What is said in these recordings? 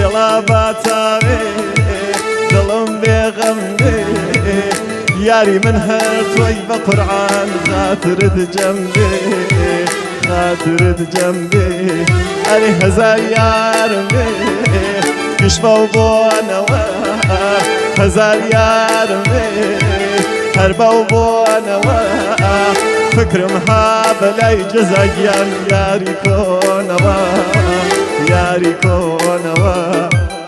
دڵا باتاوێ دڵم بێغەم بێ یاری من هەر تۆی بە قورعان خاترت جەمبێ خاترت جەمبێ ئەرێ هەزار یارم بێ کشمە و بۆنەوە هەزار یارم بێ هەر بەو بۆنەوە فکرم ها بەلای جەزاگیان یاری کۆنەوە یاری کۆنەوە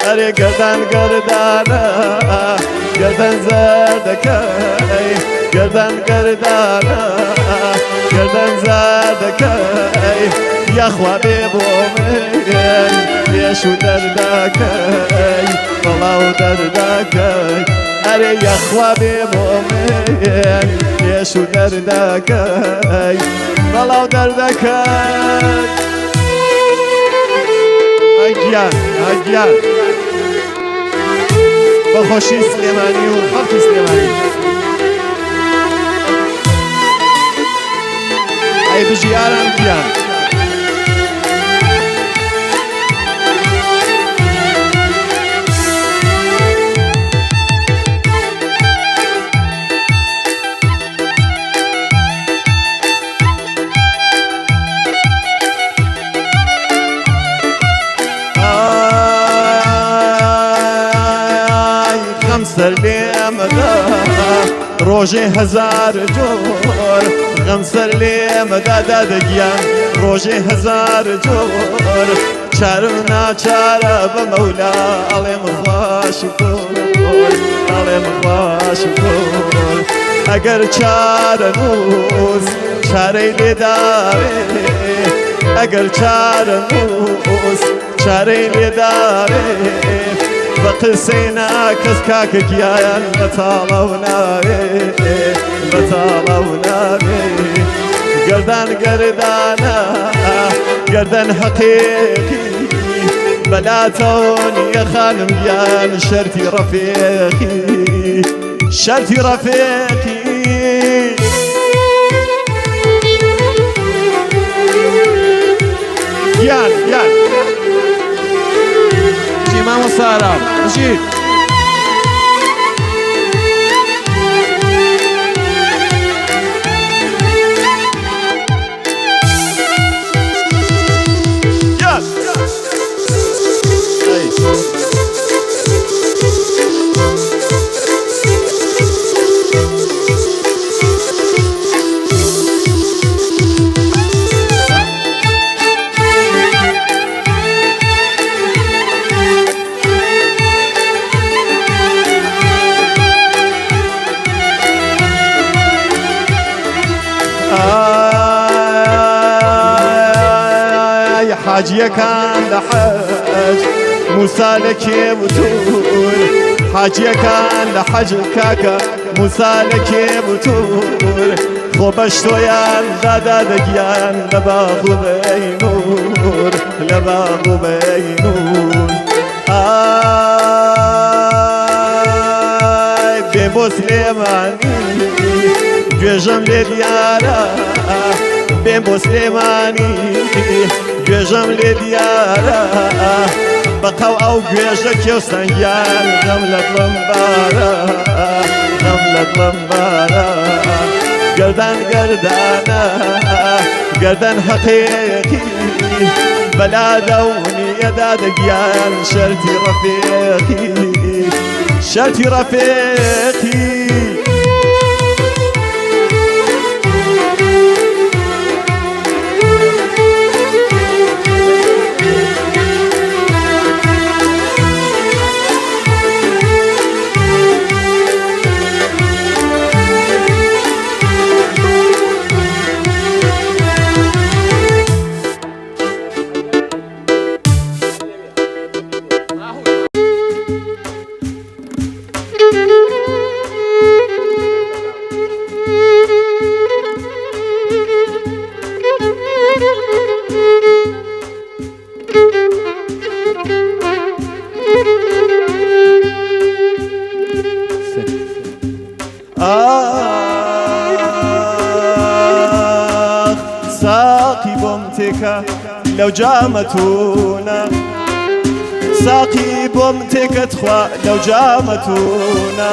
ئەرێ گەردان گەردانە گەردان زەردەکەی گەردان گەردانە گەردان زەردەکەی یاخوا بێ بۆ من پێش و دەردەکەی بەڵاو دەردەکەی ئەرێ یاخوا بێ بۆ من پێش و دەردەکەی بەڵاو دەردەکەی ئەگیان ئەگیان بەخۆشی سلێمانی و خەڵکی سلێمانی ئەی بژیاران گیان سەر لێمەدا ڕۆژێ هەزار جۆر غەم سەر لێمەدا دادەگیان ڕۆژێ هەزار جۆر چارم ناچارە بە مەولا ئەڵێم خوش کۆر ئەڵێم خوش کۆر ئەگەر چارە نووس چارەی لێداوێ ئەگەر چارە نووس چارەی لێداوێ بە قسەی ناکەس کاکەگیان بەتاڵەو ناوێ بەتاڵەو ناوێ گەردان گەردانە گەردان حەقیقی بەلاتەوە نییە خانم گیان شەرتی ڕەفیقی شەرتی ڕەفیقی گیان گیان مامۆ سارا بژیر حاجیەکان لە حەج موسا لە کێبوتور حاجیەکان لە حەج کاکە موسا لە کێبوتور خۆ بەش تۆیان دادادەگیان لە باغ و بەینور لە باغ و بەینور ئای بێ بۆ سلێمانی گوێژەم لێ دیارە بێ بۆ سلێمانی گوێژەم لێ دیارە بەقەو ئەو گوێژە کێوسەنگیان غەم لە دڵم بارە غەم لە دڵم بارە گەردان گەردانە گەردان حەقیقی بەلادە و نییە دادەگیان شەرتی ڕەفیقی شەرتی ڕەفیقی ساقي بومتك لو جامتونا ساقی بۆم تێکەت خوا لەو جامەتونە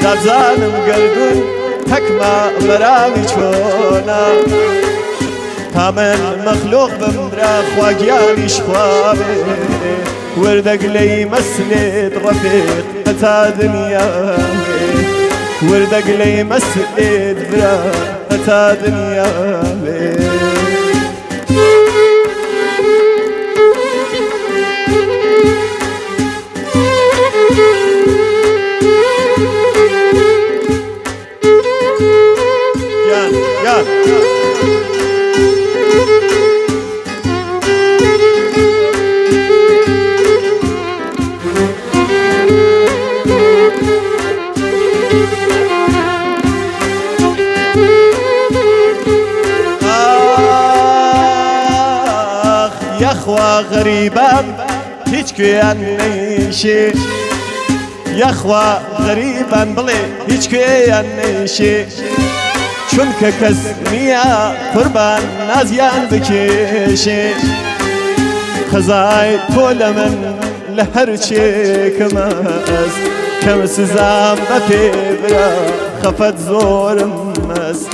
دەبزانم گەردون تەکمە بەراوی چۆنە تا من مەخلوق بمرە خوا گیانیش خوا بێ وردەگلەی مەسلێت ڕەفێق هەتا دنیا بێ وردەگلەی مەسلێت برا هەتا دنیا بێ یخوا غریبم هیچ کوێیان نەیشێ یخوا غریبم بڵێ هیچ کوێیان نەیشێ چونکە کەس نییە قوربان نازیان بکێشێ خزای تۆ لە من لە هەرچێکم ئەست کەم سزام بە پێ برا خەفەت زۆرم ئەست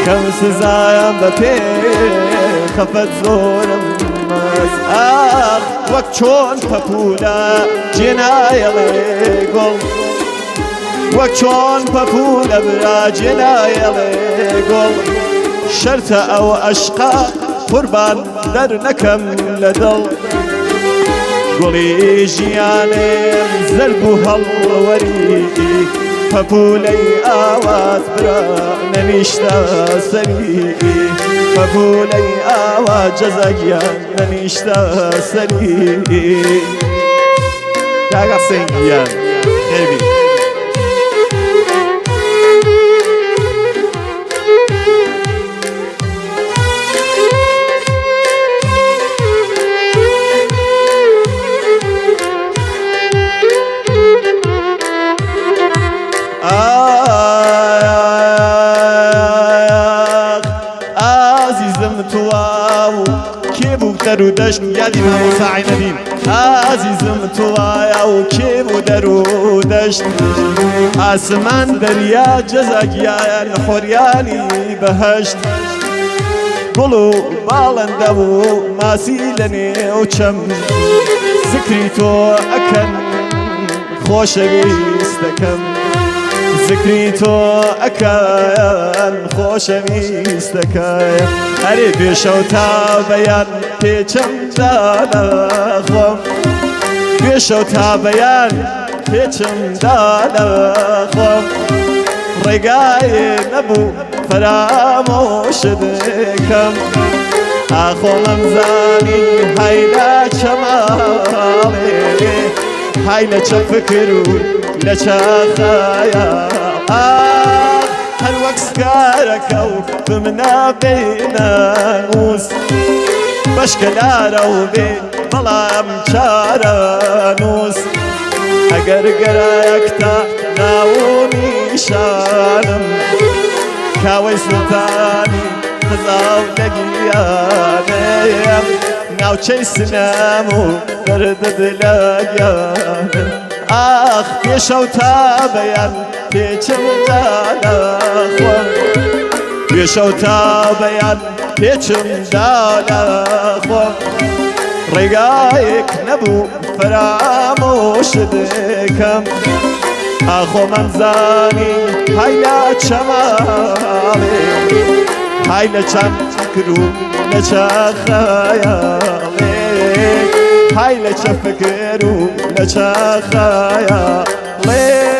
کەم سزام بە پێ خەفەت زۆرم ئاخ وەک چۆن پەپولە جێنایەڵێ گوڵ وەک چۆن پەپولە برا جێنایەڵێ گوڵ شەرتە ئەو عەشقا قوربان دەرنەکەم لە دڵ گوڵی ژیانێم زەرب و هەڵوەری پەپولەی ئاوات برا نەنیشتە سەری پەپولەی ئاوا جەزەگیان نەنیشتە سەری داگا سنگیان خێبی دەر و دەشت یادی مامۆستا عینەدین ئازیزم توایە و کێ بوو دەر و دەشت ئاسمان دەریا جەزاگیایان خۆریانی بەهەشت گوڵ و باڵەندە و ماسی لە نێو چەم زکری تۆ ئەکەن خۆشەویستەکەم زکری تۆ ئەکەن خۆشەویستەکەم هەرێ پێشەو تا بەیان پێچەمدا لە خۆم پێشەو تا بەیان پێچەمدا لە خۆم ڕێگایێ نەبوو فەرامۆشت دەکەم ئاخۆڵم زانی های لە چەماڵێ های لە چە فکر و لە چە خەیاڵ هەر وەک سکارەکە و بمنە بێنەنووس بەشکە لارە و بێ بەڵام چارە نووس ئەگەر گەرایەکتە ناو و نیشانم کاوەی سوڵتانی قزاو لەگیانەیەم ناوچەی سنەم و دەردت لە گیانم ئاخ پێشەو تا بەیان پێچمدا لە خۆم پێشەو تا بەیان پێچمدا لە خۆم ڕێگایەک نەبوو فەرامۆشت دەکەم ئاخۆ مەمزانی های لە چەماڵێ های لە چەم فکر و لە چە خەیاڵێ های لە چە فکر و لە چە خەیاڵێ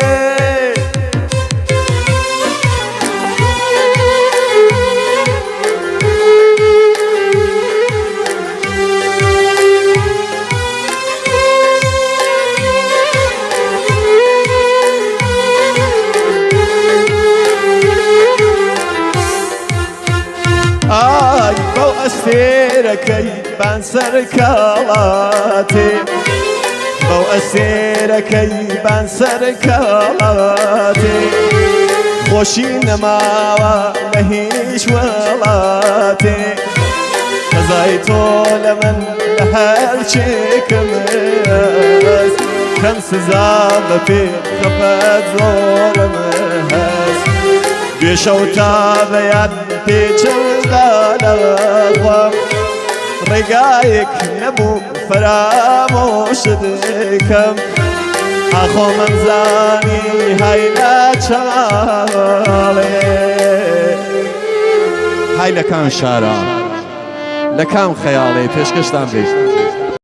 بەو ئەستێرەکەی بانسەر کاڵاتێ بەو ئەستێرەکەی بانسەر کاڵاتێ خۆشی نەماوە لە هیچ وڵاتێ سزای تۆ لە من لە هەرچێکەمەس کەم سزا بە پێ خەفەت زۆرم هەست دوێشەو تا بەیان پێچەدا لەخوام ڕێگایەک نەبوو فەرامۆش دەکەم ئاخۆ مەمزانی های لە چاڵێ های لە کام شارە لە کام خەیاڵێ پێشکەشتان بێت